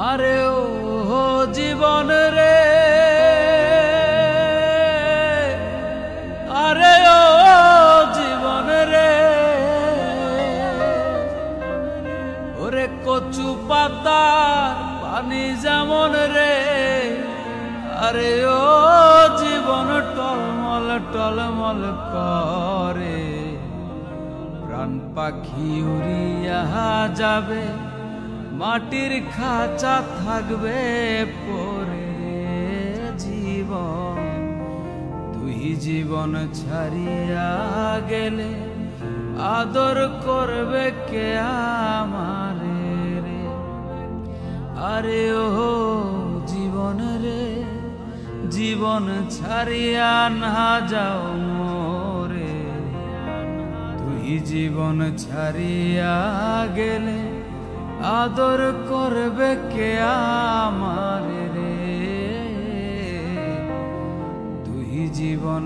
আরে ও জীবন রে, আরে ও জীবন রে, ওরে কচু পাতার পানি যেমন রে, আরে ও জীবন টলমল টলমল করে। প্রাণ পাখি উড়িয়া যাবে, মাটির খাঁচা থাকবে পরে। জীবন তুই জীবন ছাড়িয়া গেলে আদর করবে কে আমারে রে। আরে ও জীবন রে, জীবন ছাড়িয়া না যাও মোরে। তুই জীবন ছাড়িয়া গেলে আদর করবে কে আমারে রে। তুই জীবন